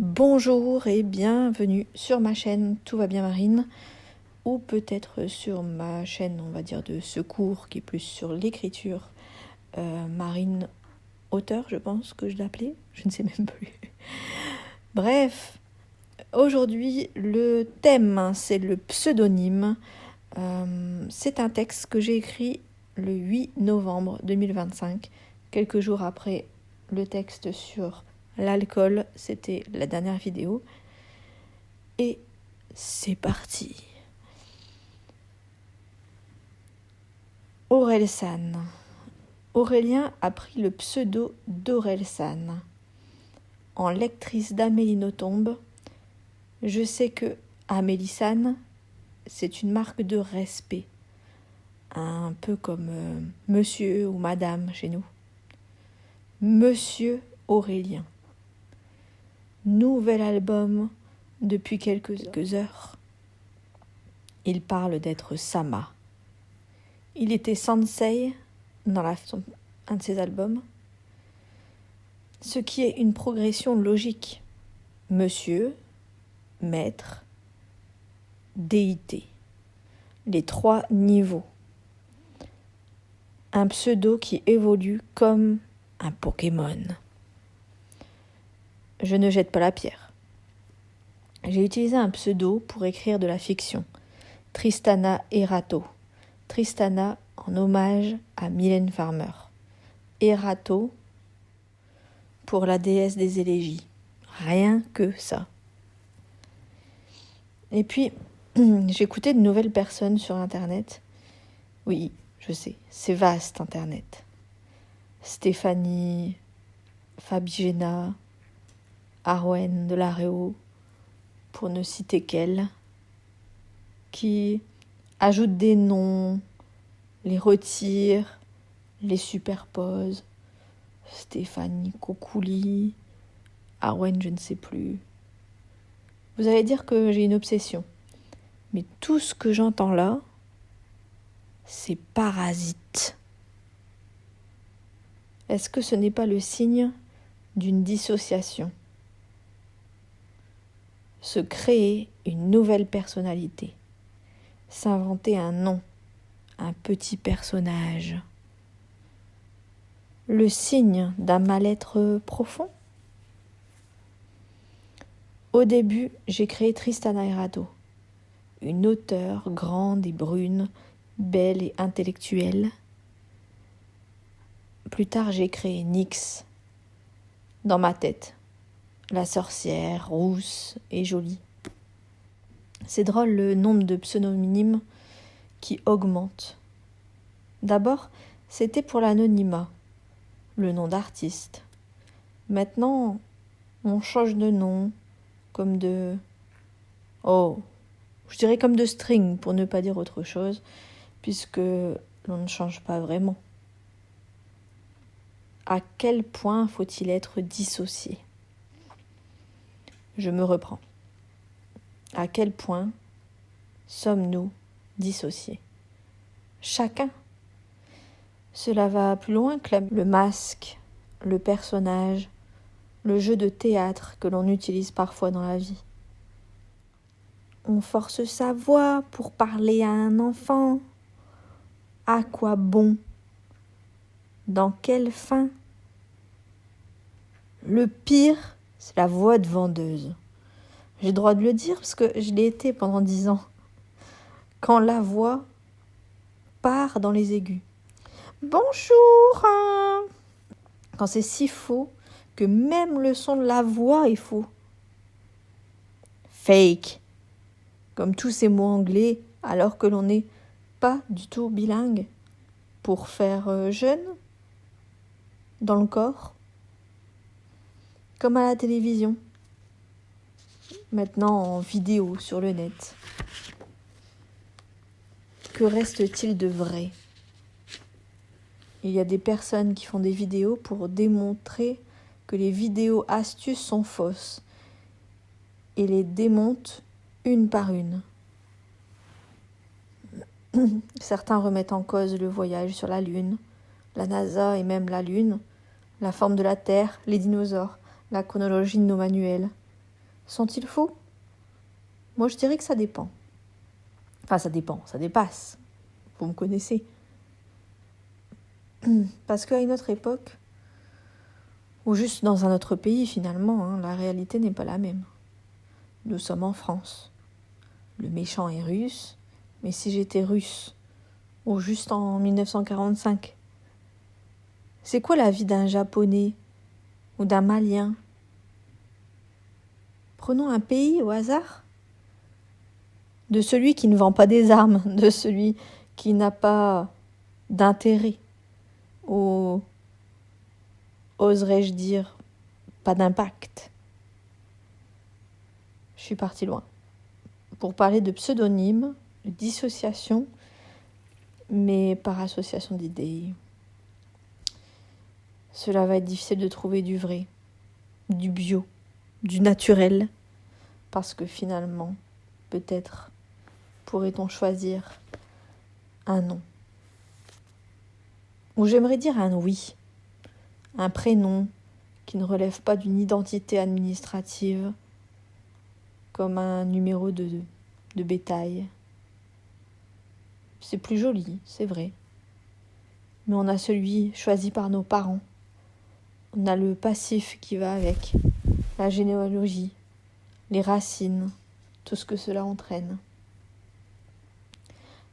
Bonjour et bienvenue sur ma chaîne Tout va bien Marine, ou peut-être sur ma chaîne, on va dire, de secours, qui est plus sur l'écriture. Marine auteur, je pense que je l'appelais, je ne sais même plus. Bref, aujourd'hui, le thème, c'est le pseudonyme. C'est un texte que j'ai écrit le 8 novembre 2025, quelques jours après le texte sur l'alcool, c'était la dernière vidéo. Et c'est parti. Orelsan. Aurélien a pris le pseudo d'Orelsan. En lectrice d'Amélie Nothomb, je sais que Amélie San, c'est une marque de respect. Un peu comme monsieur ou madame chez nous. Monsieur Aurélien. Nouvel album depuis quelques heures. Il parle d'être Sama. Il était sensei dans un de ses albums, ce qui est une progression logique. Monsieur, maître, déité. Les 3 niveaux. Un pseudo qui évolue comme un Pokémon. Je ne jette pas la pierre. J'ai utilisé un pseudo pour écrire de la fiction. Tristana Erato. Tristana en hommage à Mylène Farmer. Erato pour la déesse des élégies. Rien que ça. Et puis, j'écoutais de nouvelles personnes sur Internet. Oui, je sais, c'est vaste Internet. Stéphanie, Fabigena, Arwen de Laréo, pour ne citer qu'elle, qui ajoutent des noms, les retirent, les superposent. Stéphanie Cocouli, Arwen je ne sais plus. Vous allez dire que j'ai une obsession. Mais tout ce que j'entends là, c'est parasite. Est-ce que ce n'est pas le signe d'une dissociation ? Se créer une nouvelle personnalité. S'inventer un nom, un petit personnage. Le signe d'un mal-être profond ? Au début, j'ai créé Tristana Erato, une auteure grande et brune, belle et intellectuelle. Plus tard, j'ai créé Nyx, dans ma tête, la sorcière, rousse et jolie. C'est drôle le nombre de pseudonymes qui augmente. D'abord, c'était pour l'anonymat, le nom d'artiste. Maintenant, on change de nom, comme de... je dirais comme de string, pour ne pas dire autre chose, puisque l'on ne change pas vraiment. À quel point faut-il être dissocié ? Je me reprends. À quel point sommes-nous dissociés ? Chacun. Cela va plus loin que le masque, le personnage, le jeu de théâtre que l'on utilise parfois dans la vie. On force sa voix pour parler à un enfant. À quoi bon ? Dans quelle fin ? Le pire, c'est la voix de vendeuse. J'ai le droit de le dire parce que je l'ai été pendant 10 ans. Quand la voix part dans les aigus. Bonjour hein. Quand c'est si faux que même le son de la voix est faux. Fake. Comme tous ces mots anglais alors que l'on n'est pas du tout bilingue. Pour faire jeune dans le corps. Comme à la télévision. Maintenant en vidéo sur le net. Que reste-t-il de vrai ? Il y a des personnes qui font des vidéos pour démontrer que les vidéos astuces sont fausses et les démontent une par une. Certains remettent en cause le voyage sur la Lune, la NASA et même la Lune, la forme de la Terre, les dinosaures, la chronologie de nos manuels. Sont-ils faux? Moi, je dirais que ça dépend. Enfin, ça dépend, ça dépasse. Vous me connaissez. Parce qu'à une autre époque, ou juste dans un autre pays finalement, la réalité n'est pas la même. Nous sommes en France. Le méchant est russe, mais si j'étais russe, ou juste en 1945, c'est quoi la vie d'un Japonais ou d'un Malien? Prenons un pays au hasard. De celui qui ne vend pas des armes, de celui qui n'a pas d'intérêt, ou oserais-je dire, pas d'impact. Je suis partie loin. Pour parler de pseudonyme, de dissociation, mais par association d'idées. Cela va être difficile de trouver du vrai, du bio, du naturel, parce que finalement, peut-être pourrait-on choisir un nom. Ou j'aimerais dire un oui, un prénom qui ne relève pas d'une identité administrative, comme un numéro de bétail. C'est plus joli, c'est vrai. Mais on a celui choisi par nos parents. On a le passif qui va avec, la généalogie, les racines, tout ce que cela entraîne.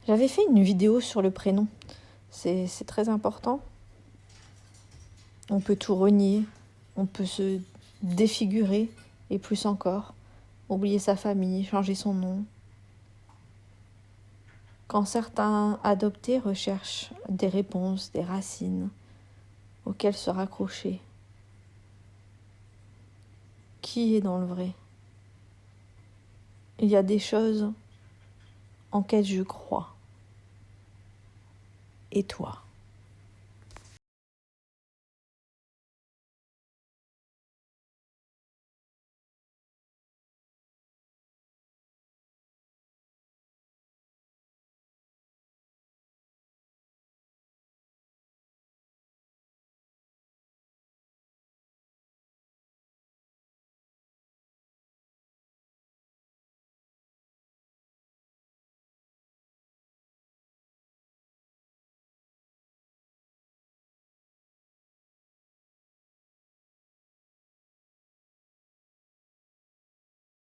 J'avais fait une vidéo sur le prénom. C'est très important. On peut tout renier, on peut se défigurer, et plus encore, oublier sa famille, changer son nom. Quand certains adoptés recherchent des réponses, des racines auxquelles se raccrocher, qui est dans le vrai? Il y a des choses en lesquelles je crois. Et toi ?